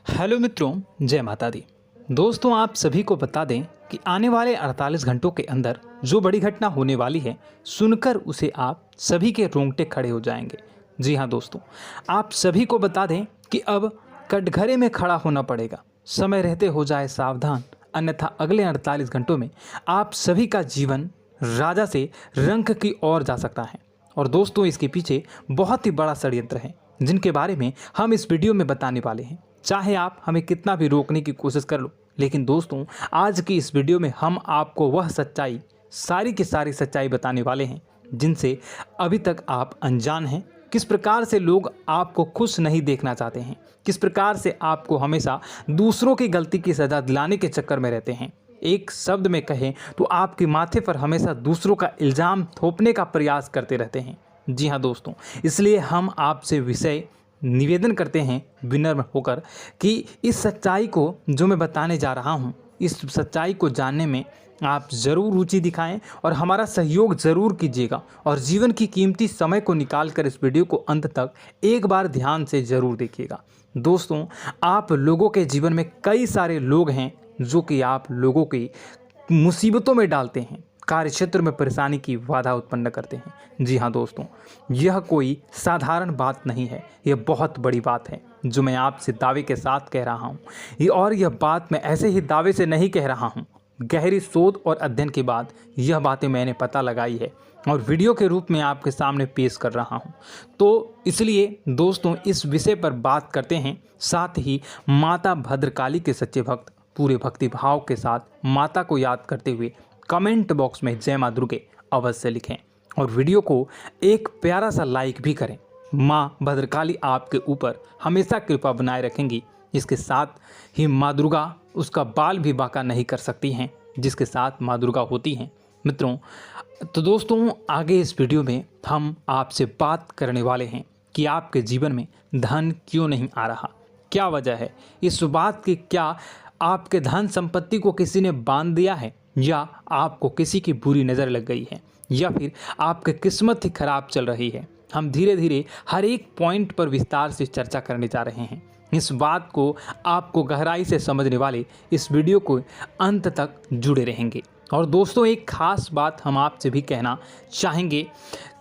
Hello मित्रों, जय माता दी। दोस्तों, आप सभी को बता दें कि आने वाले 48 घंटों के अंदर जो बड़ी घटना होने वाली है, सुनकर उसे आप सभी के रोंगटे खड़े हो जाएंगे। जी हाँ दोस्तों, आप सभी को बता दें कि अब कटघरे में खड़ा होना पड़ेगा। समय रहते हो जाए सावधान, अन्यथा अगले 48 घंटों में आप सभी का जीवन राजा से रंक की ओर जा सकता है। और दोस्तों, इसके पीछे बहुत ही बड़ा षड्यंत्र है, जिनके बारे में हम इस वीडियो में बताने वाले हैं। चाहे आप हमें कितना भी रोकने की कोशिश कर लो, लेकिन दोस्तों, आज की इस वीडियो में हम आपको वह सच्चाई, सारी की सारी सच्चाई बताने वाले हैं जिनसे अभी तक आप अनजान हैं। किस प्रकार से लोग आपको खुश नहीं देखना चाहते हैं, किस प्रकार से आपको हमेशा दूसरों की गलती की सज़ा दिलाने के चक्कर में रहते हैं। एक शब्द में कहें तो आपके माथे पर हमेशा दूसरों का इल्ज़ाम थोपने का प्रयास करते रहते हैं। जी हाँ दोस्तों, इसलिए हम आपसे विषय निवेदन करते हैं विनम्र होकर कि इस सच्चाई को जो मैं बताने जा रहा हूँ, इस सच्चाई को जानने में आप ज़रूर रुचि दिखाएं और हमारा सहयोग ज़रूर कीजिएगा। और जीवन की कीमती समय को निकाल कर इस वीडियो को अंत तक एक बार ध्यान से ज़रूर देखिएगा। दोस्तों, आप लोगों के जीवन में कई सारे लोग हैं जो कि आप लोगों की मुसीबतों में डालते हैं, कार्य क्षेत्र में परेशानी की बाधा उत्पन्न करते हैं। जी हाँ दोस्तों, यह कोई साधारण बात नहीं है, यह बहुत बड़ी बात है जो मैं आपसे दावे के साथ कह रहा हूँ। और यह बात मैं ऐसे ही दावे से नहीं कह रहा हूँ, गहरी शोध और अध्ययन के बाद यह बातें मैंने पता लगाई है और वीडियो के रूप में आपके सामने पेश कर रहा हूँ। तो इसलिए दोस्तों, इस विषय पर बात करते हैं। साथ ही माता भद्रकाली के सच्चे भक्त पूरे भक्ति भाव के साथ माता को याद करते हुए कमेंट बॉक्स में जय मां दुर्गे अवश्य लिखें और वीडियो को एक प्यारा सा लाइक भी करें। माँ भद्रकाली आपके ऊपर हमेशा कृपा बनाए रखेंगी। इसके साथ ही माँ दुर्गा उसका बाल भी बांका नहीं कर सकती हैं, जिसके साथ माँ दुर्गा होती हैं। मित्रों, तो दोस्तों, आगे इस वीडियो में हम आपसे बात करने वाले हैं कि आपके जीवन में धन क्यों नहीं आ रहा, क्या वजह है इस बात की। क्या आपके धन संपत्ति को किसी ने बांध दिया है, या आपको किसी की बुरी नज़र लग गई है, या फिर आपकी किस्मत ही खराब चल रही है। हम धीरे धीरे हर एक पॉइंट पर विस्तार से चर्चा करने जा रहे हैं। इस बात को आपको गहराई से समझने वाले इस वीडियो को अंत तक जुड़े रहेंगे। और दोस्तों, एक खास बात हम आपसे भी कहना चाहेंगे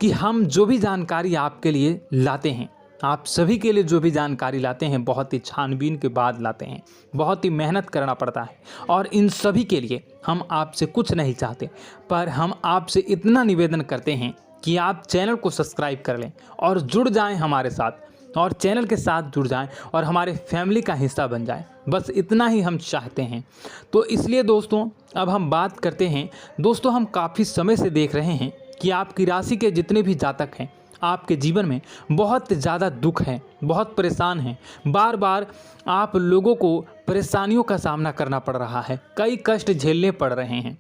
कि हम जो भी जानकारी आपके लिए लाते हैं, आप सभी के लिए जो भी जानकारी लाते हैं, बहुत ही छानबीन के बाद लाते हैं, बहुत ही मेहनत करना पड़ता है। और इन सभी के लिए हम आपसे कुछ नहीं चाहते, पर हम आपसे इतना निवेदन करते हैं कि आप चैनल को सब्सक्राइब कर लें और जुड़ जाएं हमारे साथ, और चैनल के साथ जुड़ जाएं और हमारे फैमिली का हिस्सा बन जाएं। बस इतना ही हम चाहते हैं। तो इसलिए दोस्तों, अब हम बात करते हैं। दोस्तों, हम काफ़ी समय से देख रहे हैं कि आपकी राशि के जितने भी जातक हैं, आपके जीवन में बहुत ज़्यादा दुख है, बहुत परेशान हैं। बार बार आप लोगों को परेशानियों का सामना करना पड़ रहा है, कई कष्ट झेलने पड़ रहे हैं।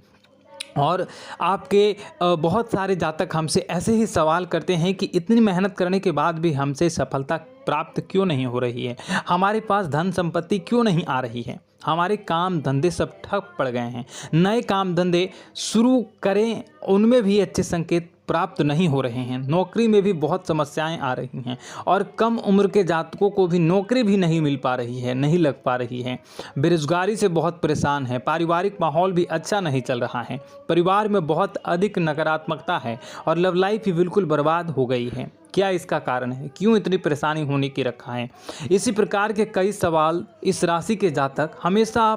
और आपके बहुत सारे जातक हमसे ऐसे ही सवाल करते हैं कि इतनी मेहनत करने के बाद भी हमसे सफलता प्राप्त क्यों नहीं हो रही है, हमारे पास धन संपत्ति क्यों नहीं आ रही है, हमारे काम धंधे सब ठप पड़ गए हैं, नए काम धंधे शुरू करें उनमें भी अच्छे संकेत प्राप्त नहीं हो रहे हैं, नौकरी में भी बहुत समस्याएं आ रही हैं, और कम उम्र के जातकों को भी नौकरी भी नहीं मिल पा रही है, नहीं लग पा रही है, बेरोजगारी से बहुत परेशान है, पारिवारिक माहौल भी अच्छा नहीं चल रहा है, परिवार में बहुत अधिक नकारात्मकता है और लव लाइफ भी बिल्कुल बर्बाद हो गई है। क्या इसका कारण है, क्यों इतनी परेशानी होने की रखा है? इसी प्रकार के कई सवाल इस राशि के जातक हमेशा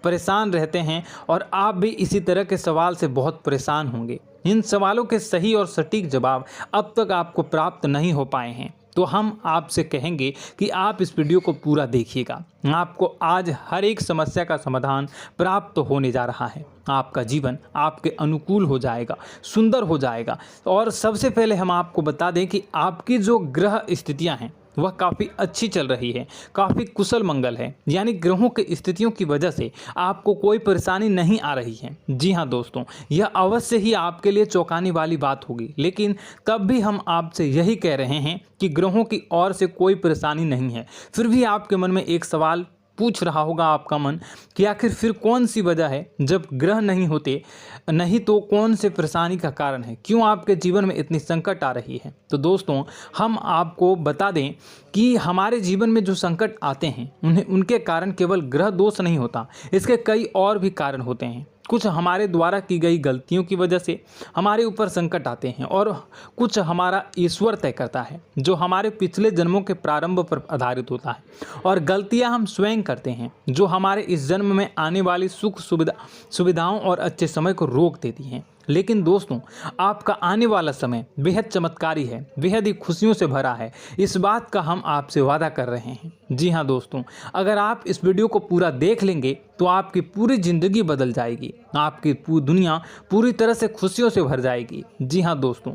परेशान रहते हैं, और आप भी इसी तरह के सवाल से बहुत परेशान होंगे। इन सवालों के सही और सटीक जवाब अब तक आपको प्राप्त नहीं हो पाए हैं, तो हम आपसे कहेंगे कि आप इस वीडियो को पूरा देखिएगा। आपको आज हर एक समस्या का समाधान प्राप्त होने जा रहा है। आपका जीवन आपके अनुकूल हो जाएगा, सुंदर हो जाएगा। और सबसे पहले हम आपको बता दें कि आपकी जो ग्रह स्थितियां हैं वह काफ़ी अच्छी चल रही है, काफ़ी कुशल मंगल है, यानी ग्रहों की स्थितियों की वजह से आपको कोई परेशानी नहीं आ रही है। जी हाँ दोस्तों, यह अवश्य ही आपके लिए चौंकाने वाली बात होगी, लेकिन तब भी हम आपसे यही कह रहे हैं कि ग्रहों की ओर से कोई परेशानी नहीं है। फिर भी आपके मन में एक सवाल पूछ रहा होगा आपका मन कि आखिर फिर कौन सी वजह है, जब ग्रह नहीं होते नहीं तो कौन से परेशानी का कारण है, क्यों आपके जीवन में इतनी संकट आ रही है। तो दोस्तों हम आपको बता दें कि हमारे जीवन में जो संकट आते हैं उनके कारण केवल ग्रह दोष नहीं होता, इसके कई और भी कारण होते हैं। कुछ हमारे द्वारा की गई गलतियों की वजह से हमारे ऊपर संकट आते हैं और कुछ हमारा ईश्वर तय करता है, जो हमारे पिछले जन्मों के प्रारंभ पर आधारित होता है। और गलतियां हम स्वयं करते हैं, जो हमारे इस जन्म में आने वाली सुख सुविधाओं और अच्छे समय को रोक देती हैं। लेकिन दोस्तों आपका आने वाला समय बेहद चमत्कारी है, बेहद ही खुशियों से भरा है, इस बात का हम आपसे वादा कर रहे हैं। जी हाँ दोस्तों, अगर आप इस वीडियो को पूरा देख लेंगे तो आपकी पूरी ज़िंदगी बदल जाएगी, आपकी पूरी दुनिया पूरी तरह से खुशियों से भर जाएगी। जी हाँ दोस्तों,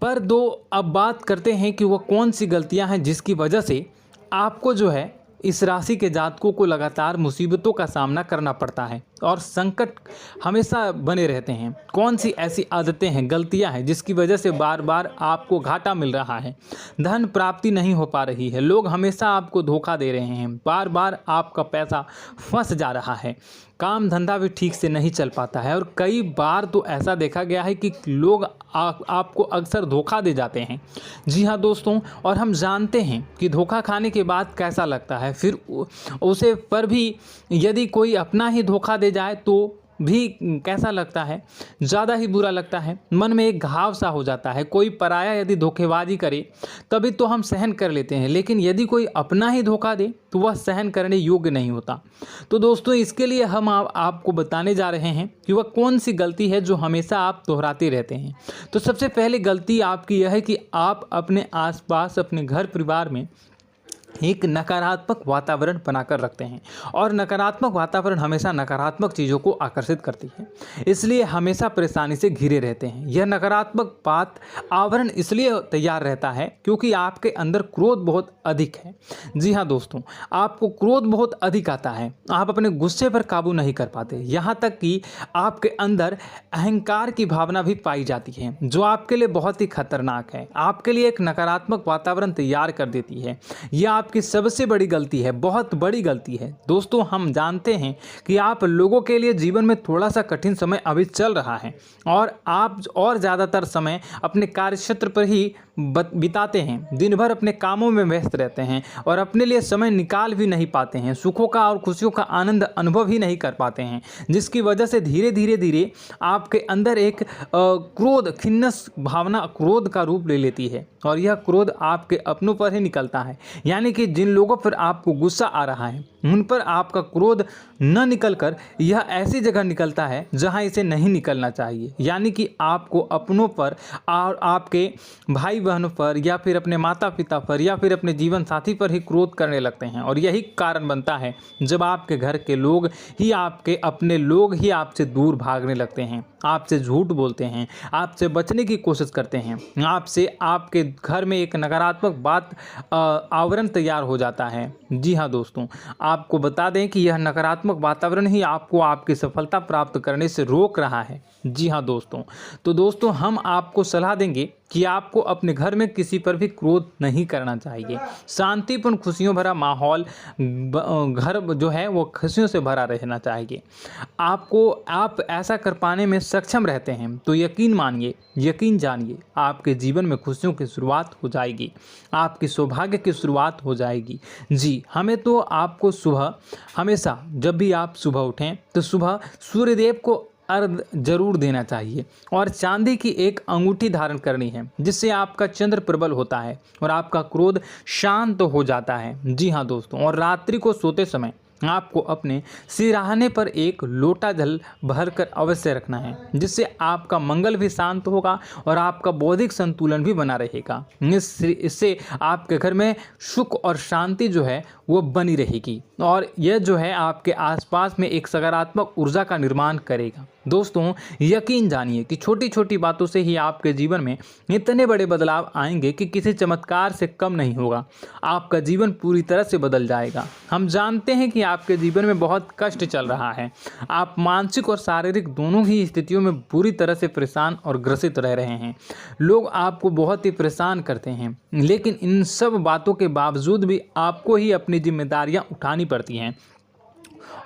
पर अब बात करते हैं कि वह कौन सी गलतियां हैं जिसकी वजह से आपको जो है इस राशि के जातकों को लगातार मुसीबतों का सामना करना पड़ता है और संकट हमेशा बने रहते हैं। कौन सी ऐसी आदतें हैं, गलतियां हैं जिसकी वजह से बार बार आपको घाटा मिल रहा है, धन प्राप्ति नहीं हो पा रही है, लोग हमेशा आपको धोखा दे रहे हैं, बार बार आपका पैसा फंस जा रहा है, काम धंधा भी ठीक से नहीं चल पाता है और कई बार तो ऐसा देखा गया है कि लोग आपको अक्सर धोखा दे जाते हैं। जी हाँ दोस्तों, और हम जानते हैं कि धोखा खाने के बाद कैसा लगता है, फिर उसे पर भी यदि कोई अपना ही धोखा दे जाए तो भी कैसा लगता है, ज़्यादा ही बुरा लगता है, मन में एक घाव सा हो जाता है। कोई पराया यदि धोखेबाजी करे तभी तो हम सहन कर लेते हैं, लेकिन यदि कोई अपना ही धोखा दे तो वह सहन करने योग्य नहीं होता। तो दोस्तों इसके लिए हम आपको बताने जा रहे हैं कि वह कौन सी गलती है जो हमेशा आप दोहराते रहते हैं। तो सबसे पहली गलती आपकी यह है कि आप अपने आसपास, अपने घर परिवार में एक नकारात्मक वातावरण बनाकर रखते हैं और नकारात्मक वातावरण हमेशा नकारात्मक चीज़ों को आकर्षित करती है, इसलिए हमेशा परेशानी से घिरे रहते हैं। यह नकारात्मक आवरण इसलिए तैयार रहता है क्योंकि आपके अंदर क्रोध बहुत अधिक है। जी हाँ दोस्तों, आपको क्रोध बहुत अधिक आता है, आप अपने गुस्से पर काबू नहीं कर पाते, यहाँ तक कि आपके अंदर अहंकार की भावना भी पाई जाती है, जो आपके लिए बहुत ही खतरनाक है, आपके लिए एक नकारात्मक वातावरण तैयार कर देती है। यह आपकी सबसे बड़ी गलती है, बहुत बड़ी गलती है। दोस्तों हम जानते हैं कि आप लोगों के लिए जीवन में थोड़ा सा कठिन समय अभी चल रहा है और आप और ज़्यादातर समय अपने कार्यक्षेत्र पर ही बिताते हैं, दिन भर अपने कामों में व्यस्त रहते हैं और अपने लिए समय निकाल भी नहीं पाते हैं, सुखों का और खुशियों का आनंद अनुभव ही नहीं कर पाते हैं, जिसकी वजह से धीरे धीरे आपके अंदर एक क्रोध, खिन्नस भावना क्रोध का रूप ले लेती है और यह क्रोध आपके अपनों पर ही निकलता है। यानी कि जिन लोगों पर आपको गुस्सा आ रहा है उन पर आपका क्रोध न निकलकर यह ऐसी जगह निकलता है जहां इसे नहीं निकलना चाहिए। यानी कि आपको अपनों पर और आपके भाई बहनों पर या फिर अपने माता पिता पर या फिर अपने जीवन साथी पर ही क्रोध करने लगते हैं और यही कारण बनता है जब आपके घर के लोग ही, आपके अपने लोग ही आपसे दूर भागने लगते हैं, आपसे झूठ बोलते हैं, आपसे बचने की कोशिश करते हैं, आपसे आपके घर में एक नकारात्मक आवरण तैयार हो जाता है। जी हाँ दोस्तों, आपको बता दें कि यह नकारात्मक वातावरण ही आपको आपकी सफलता प्राप्त करने से रोक रहा है। जी हाँ दोस्तों, तो दोस्तों हम आपको सलाह देंगे कि आपको अपने घर में किसी पर भी क्रोध नहीं करना चाहिए। शांतिपूर्ण खुशियों भरा माहौल, घर जो है वो खुशियों से भरा रहना चाहिए। आप ऐसा कर पाने में सक्षम रहते हैं तो यकीन मानिए, यकीन जानिए, आपके जीवन में खुशियों की शुरुआत हो जाएगी, आपकी सौभाग्य की शुरुआत हो जाएगी। जी, हमें तो आपको सुबह, हमेशा जब भी आप सुबह उठें तो सुबह सूर्यदेव को अर्घ जरूर देना चाहिए और चांदी की एक अंगूठी धारण करनी है, जिससे आपका चंद्र प्रबल होता है और आपका क्रोध शांत हो जाता है। जी हाँ दोस्तों, और रात्रि को सोते समय आपको अपने सिरहाने पर एक लोटा जल भरकर अवश्य रखना है, जिससे आपका मंगल भी शांत होगा और आपका बौद्धिक संतुलन भी बना रहेगा। इससे आपके घर में सुख और शांति जो है वो बनी रहेगी और यह जो है आपके आसपास में एक सकारात्मक ऊर्जा का निर्माण करेगा। दोस्तों यकीन जानिए कि छोटी छोटी बातों से ही आपके जीवन में इतने बड़े बदलाव आएंगे कि किसी चमत्कार से कम नहीं होगा, आपका जीवन पूरी तरह से बदल जाएगा। हम जानते हैं कि आपके जीवन में बहुत कष्ट चल रहा है। आप मानसिक और शारीरिक दोनों ही स्थितियों में बुरी तरह से परेशान और ग्रसित रह रहे हैं। लोग आपको बहुत ही परेशान करते हैं, लेकिन इन सब बातों के बावजूद भी आपको ही अपनी जिम्मेदारियां उठानी पड़ती हैं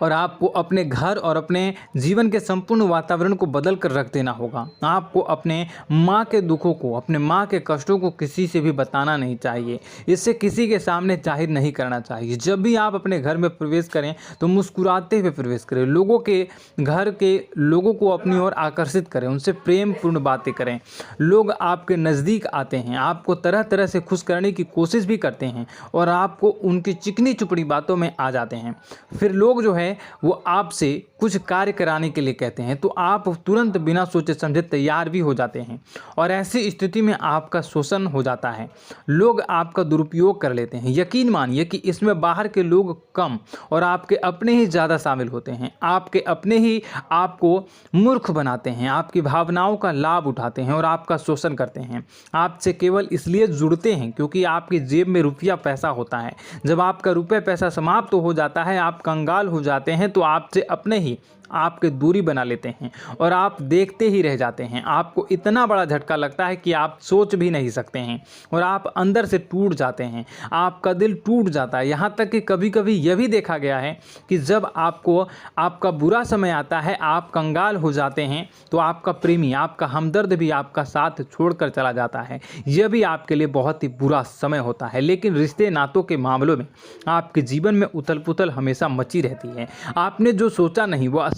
और आपको अपने घर और अपने जीवन के संपूर्ण वातावरण को बदल कर रख देना होगा। आपको अपने माँ के दुखों को, अपने माँ के कष्टों को किसी से भी बताना नहीं चाहिए। इससे किसी के सामने जाहिर नहीं करना चाहिए। जब भी आप अपने घर में प्रवेश करें तो मुस्कुराते हुए प्रवेश करें। लोगों के घर के लोगों को अपनी ओर आकर्षित करें, उनसे प्रेमपूर्ण बातें करें। लोग आपके नज़दीक आते हैं, आपको तरह तरह से खुश करने की कोशिश भी करते हैं और आपको उनकी चिकनी चुपड़ी बातों में आ जाते हैं। फिर लोग जो है वो आपसे कुछ कार्य कराने के लिए कहते हैं तो आप तुरंत बिना सोचे समझे तैयार भी हो जाते हैं और ऐसी स्थिति में आपका शोषण हो जाता है। लोग आपका दुरुपयोग कर लेते हैं। यकीन मानिए कि इसमें बाहर के लोग कम और आपके अपने ही ज़्यादा शामिल होते हैं। आपके अपने ही आपको मूर्ख बनाते हैं, आपकी भावनाओं का लाभ उठाते हैं और आपका शोषण करते हैं। आपसे केवल इसलिए जुड़ते हैं क्योंकि आपकी जेब में रुपया पैसा होता है। जब आपका रुपया पैसा समाप्त हो जाता है, आप कंगाल हो जाते हैं तो आपसे अपने ही आपके दूरी बना लेते हैं और आप देखते ही रह जाते हैं। आपको इतना बड़ा झटका लगता है कि आप सोच भी नहीं सकते हैं और आप अंदर से टूट जाते हैं। आपका दिल टूट जाता है। यहाँ तक कि कभी कभी यह भी देखा गया है कि जब आपको आपका बुरा समय आता है, आप कंगाल हो जाते हैं तो आपका प्रेमी, आपका हमदर्द भी आपका साथ छोड़कर चला जाता है। यह भी आपके लिए बहुत ही बुरा समय होता है। लेकिन रिश्ते नातों के मामलों में आपके जीवन में उथल पुथल हमेशा मची रहती है। आपने जो सोचा नहीं वह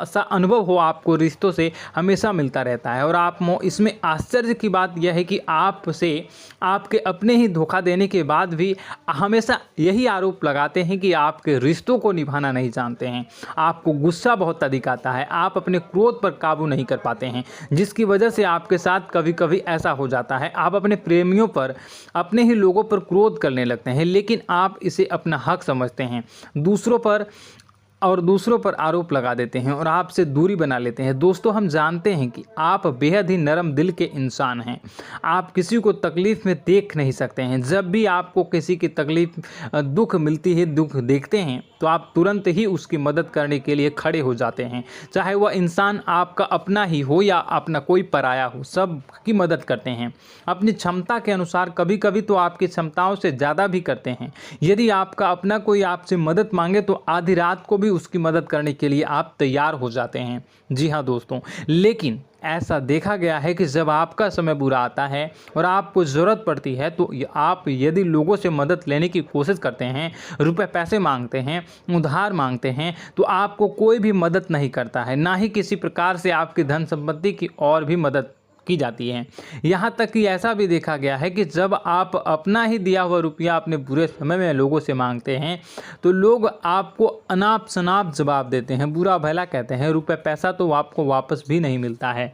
ऐसा अनुभव हो आपको रिश्तों से हमेशा मिलता रहता है। और आप इसमें आश्चर्य की बात यह है कि आपसे आपके अपने ही धोखा देने के बाद भी हमेशा यही आरोप लगाते हैं कि आपके रिश्तों को निभाना नहीं जानते हैं। आपको गुस्सा बहुत अधिक आता है, आप अपने क्रोध पर काबू नहीं कर पाते हैं, जिसकी वजह से आपके साथ कभी कभी ऐसा हो जाता है आप अपने प्रेमियों पर, अपने ही लोगों पर क्रोध करने लगते हैं। लेकिन आप इसे अपना हक समझते हैं, दूसरों पर आरोप लगा देते हैं और आपसे दूरी बना लेते हैं। दोस्तों, हम जानते हैं कि आप बेहद ही नरम दिल के इंसान हैं। आप किसी को तकलीफ़ में देख नहीं सकते हैं। जब भी आपको किसी की तकलीफ़, दुख मिलती है, दुख देखते हैं तो आप तुरंत ही उसकी मदद करने के लिए खड़े हो जाते हैं। चाहे वह इंसान आपका अपना ही हो या अपना कोई पराया हो, सब की मदद करते हैं अपनी क्षमता के अनुसार। कभी कभी तो आपकी क्षमताओं से ज़्यादा भी करते हैं। यदि आपका अपना कोई आपसे मदद मांगे तो आधी रात को भी उसकी मदद करने के लिए आप तैयार हो जाते हैं। जी हाँ दोस्तों, लेकिन ऐसा देखा गया है कि जब आपका समय बुरा आता है और आपको ज़रूरत पड़ती है तो आप यदि लोगों से मदद लेने की कोशिश करते हैं, रुपए पैसे मांगते हैं, उधार मांगते हैं, तो आपको कोई भी मदद नहीं करता है। ना ही किसी प्रकार से आपकी धन संपत्ति की और भी मदद की जाती है। यहाँ तक कि ऐसा भी देखा गया है कि जब आप अपना ही दिया हुआ रुपया अपने बुरे समय में लोगों से मांगते हैं तो लोग आपको अनाप शनाप जवाब देते हैं, बुरा भला कहते हैं। रुपये पैसा तो आपको वापस भी नहीं मिलता है।